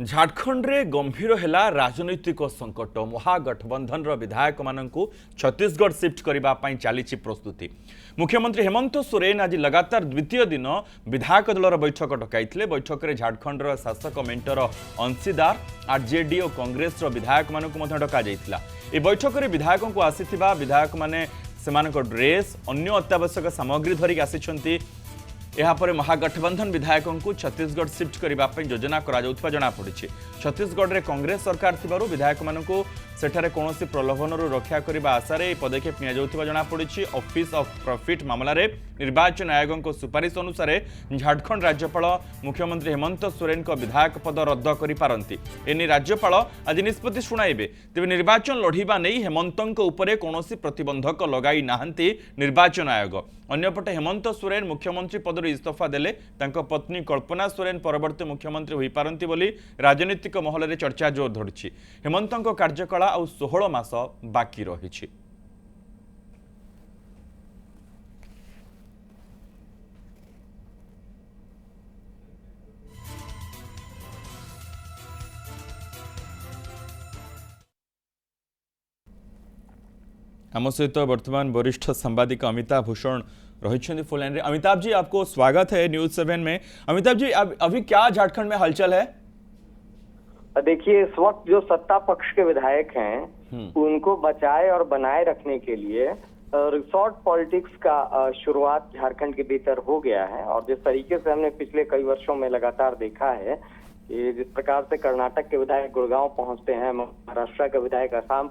झारखंड रे गंभीर हैला राजनैतिक संकट महागठबंधन विधायक मानू छत्तीसगढ़ शिफ्ट करने चली प्रस्तुति। मुख्यमंत्री हेमंत सोरेन आज लगातार द्वितीय दिन विधायक दलर बैठक डकाई। बैठक में झारखंड शासक मेंटर अंशीदार आरजेडी और कांग्रेस विधायक मानू डक बैठक में विधायकों को आसीथिबा विधायक माने सेमानक ड्रेस अन्य अत्यावश्यक सामग्री धरिक आसी। यापर महागठबंधन विधायकों को छत्तीसगढ़ शिफ्ट करने योजना जनापड़ी। छत्तीसगढ़ में कांग्रेस सरकार थिबारु विधायक मानू सेठारे कौनसी प्रलोभन रक्षा करने आशारे पदक्षेप जनापड़ी। ऑफिस ऑफ प्रॉफिट मामला रे निर्वाचन आयोग सुपारिश अनुसार झारखंड राज्यपाल मुख्यमंत्री हेमंत सोरेन को विधायक पद रद्द करिपारंती। एने राज्यपाल आज निष्पत्ति शुणाइबे। तेबे निर्वाचन लढ़िबा नहीं हेमंत उपरे कौनसी प्रतिबंधक लगाई नाहंती निर्वाचन आयोग। अन्यपटे हेमंत सोरेन मुख्यमंत्री पदर इस्तीफा देले तांको पत्नी कल्पना सोरेन परवर्ती मुख्यमंत्री होई पारंती बोली राजनीतिक महल में चर्चा जोर धरिछि। हेमंतଙ୍କ कार्यकाल आउ 16 मास बाकी रहिछि। आम सहित वर्तमान वरिष्ठ सांबादिक अमिताभ भूषण रही फोन लाइन। अमिताभ जी आपको स्वागत है न्यूज 7 में। अमिताभ जी अभी क्या झारखंड में हलचल है? देखिए, इस वक्त जो सत्ता पक्ष के विधायक हैं उनको बचाए और बनाए रखने के लिए रिसोर्ट पॉलिटिक्स का शुरुआत झारखंड के भीतर हो गया है। और जिस तरीके से हमने पिछले कई वर्षों में लगातार देखा है कि जिस प्रकार से कर्नाटक के विधायक गुड़गांव पहुंचते हैं, महाराष्ट्र के विधायक असम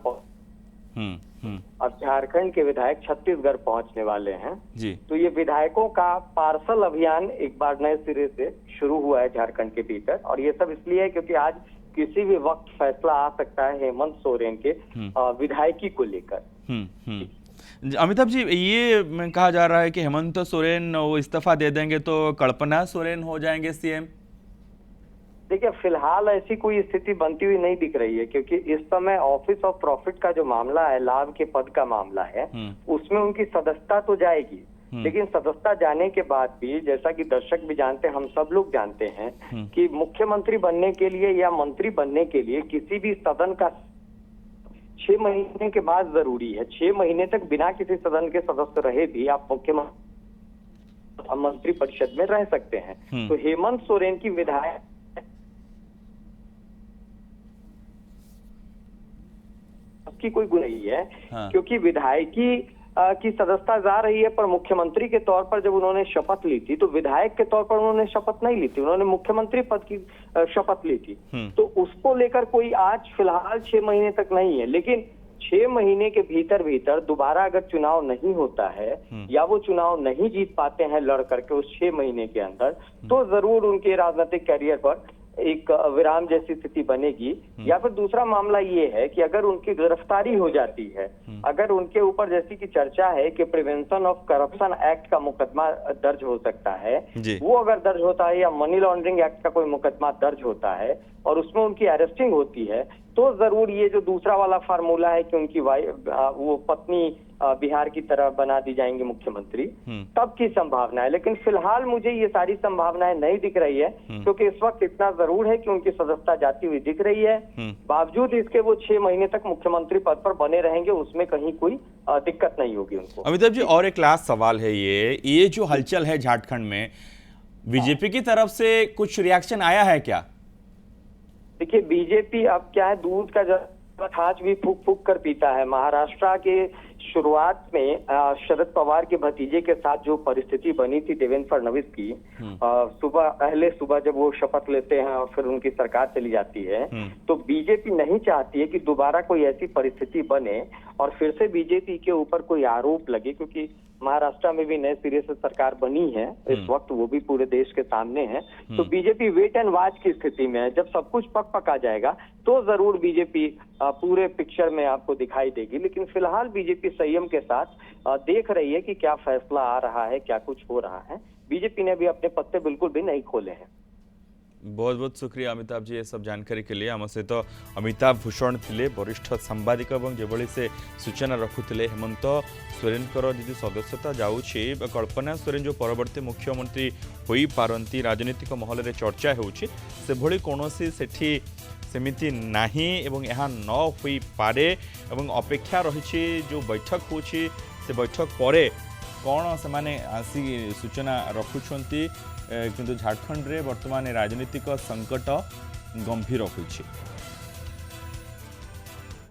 और झारखंड के विधायक छत्तीसगढ़ पहुंचने वाले हैं जी। तो ये विधायकों का पार्सल अभियान एक बार नए सिरे से शुरू हुआ है झारखंड के भीतर। और ये सब इसलिए है क्योंकि आज किसी भी वक्त फैसला आ सकता है हेमंत सोरेन के विधायकी को लेकर। अमिताभ जी, ये कहा जा रहा है कि हेमंत सोरेन वो इस्तीफा दे देंगे तो कल्पना सोरेन हो जाएंगे सीएम। देखिए, फिलहाल ऐसी कोई स्थिति बनती हुई नहीं दिख रही है क्योंकि इस समय ऑफिस ऑफ प्रॉफिट का जो मामला है, लाभ के पद का मामला है, उसमें उनकी सदस्यता तो जाएगी। लेकिन सदस्यता जाने के बाद भी, जैसा कि दर्शक भी जानते हैं, हम सब लोग जानते हैं कि मुख्यमंत्री बनने के लिए या मंत्री बनने के लिए किसी भी सदन का 6 महीने के बाद जरूरी है। 6 महीने तक बिना किसी सदन के सदस्य रहे भी आप मुख्यमंत्री मंत्री परिषद में रह सकते हैं। तो हेमंत सोरेन की विधायक की कोई गुण नहीं है क्योंकि विधायकी की सदस्यता जा रही है, पर मुख्यमंत्री के तौर पर जब उन्होंने शपथ ली थी तो विधायक के तौर पर उन्होंने शपथ नहीं ली थी, उन्होंने मुख्यमंत्री पद की शपथ ली थी। तो उसको लेकर कोई आज फिलहाल 6 महीने तक नहीं है। लेकिन 6 महीने के भीतर दोबारा अगर चुनाव नहीं होता है या वो चुनाव नहीं जीत पाते हैं लड़ करके उस 6 महीने के अंदर, तो जरूर उनके राजनीतिक करियर पर एक विराम जैसी स्थिति बनेगी। या फिर दूसरा मामला ये है कि अगर उनकी गिरफ्तारी हो जाती है, अगर उनके ऊपर जैसी की चर्चा है कि प्रिवेंशन ऑफ करप्शन एक्ट का मुकदमा दर्ज हो सकता है, वो अगर दर्ज होता है या मनी लॉन्ड्रिंग एक्ट का कोई मुकदमा दर्ज होता है और उसमें उनकी अरेस्टिंग होती है, तो जरूर ये जो दूसरा वाला फार्मूला है कि उनकी वो पत्नी बिहार की तरह बना दी जाएंगे मुख्यमंत्री, तब की संभावना है। लेकिन फिलहाल मुझे ये सारी संभावनाएं नहीं दिख रही है क्योंकि इस वक्त इतना जरूर है कि उनकी सदस्यता जाती हुई दिख रही है। बावजूद इसके वो 6 महीने तक मुख्यमंत्री पद पर बने रहेंगे, उसमें कहीं कोई दिक्कत नहीं होगी उनको। अमिताभ जी, और एक लास्ट सवाल है, ये जो हलचल है झारखंड में, बीजेपी की तरफ से कुछ रिएक्शन आया है क्या? देखिए, बीजेपी अब क्या है, दूध का छाछ भी फूक फूक कर पीता है। महाराष्ट्र के शुरुआत में शरद पवार के भतीजे के साथ जो परिस्थिति बनी थी देवेंद्र फडणवीस की, पहले सुबह जब वो शपथ लेते हैं और फिर उनकी सरकार चली जाती है, तो बीजेपी नहीं चाहती है कि दोबारा कोई ऐसी परिस्थिति बने और फिर से बीजेपी के ऊपर कोई आरोप लगे, क्योंकि महाराष्ट्र में भी नए सिरे से सरकार बनी है इस वक्त, वो भी पूरे देश के सामने है। तो बीजेपी वेट एंड वॉच की स्थिति में है। जब सब कुछ पक आ जाएगा तो जरूर बीजेपी पूरे पिक्चर में आपको दिखाई देगी। लेकिन फिलहाल बीजेपी संयम के साथ देख रही है कि क्या फैसला आ रहा है, क्या कुछ हो रहा है। बीजेपी ने भी अपने पत्ते बिल्कुल भी नहीं खोले हैं। बहुत बहुत शुक्रिया अमिताभ जी ये सब जानकारी के लिए आम सहित अमिताभ भूषण थिले वरिष्ठ सांबादिक और जो से सूचना रखुले हेमंत सोरेन जी सदस्यता जाऊँगी कल्पना सोरेन जो परवर्ती मुख्यमंत्री हो पारती राजनीतिक महल में चर्चा होभली कौन सेठी सेमिति नाही एवं यह न हो पारे एवं अपेक्षा रही जो बैठक होची से बैठक परे कौन से माने आसी सूचना रखुंट किंतु झारखंड रे वर्तमान राजनीतिक संकट गंभीर होइछि।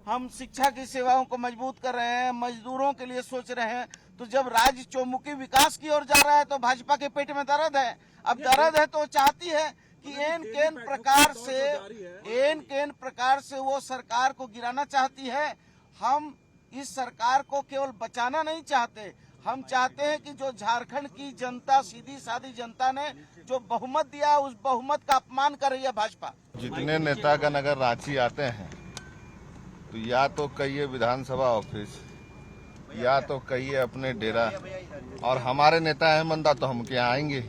हम शिक्षा की सेवाओं को मजबूत कर रहे हैं, मजदूरों के लिए सोच रहे हैं, तो जब राज्य चौमुखी विकास की ओर जा रहा है तो भाजपा के पेट में दर्द है। अब दर्द है तो चाहती है कि एन केन प्रकार से वो सरकार को गिराना चाहती है। हम इस सरकार को केवल बचाना नहीं चाहते, हम चाहते हैं कि जो झारखंड की जनता, सीधी सादी जनता ने जो बहुमत दिया, उस बहुमत का अपमान कर रही है भाजपा। जितने नेतागण अगर रांची आते हैं तो या तो कहिए विधानसभा ऑफिस या तो कहिए अपने डेरा, और हमारे नेता हैं मंदा तो हम क्या आएंगे।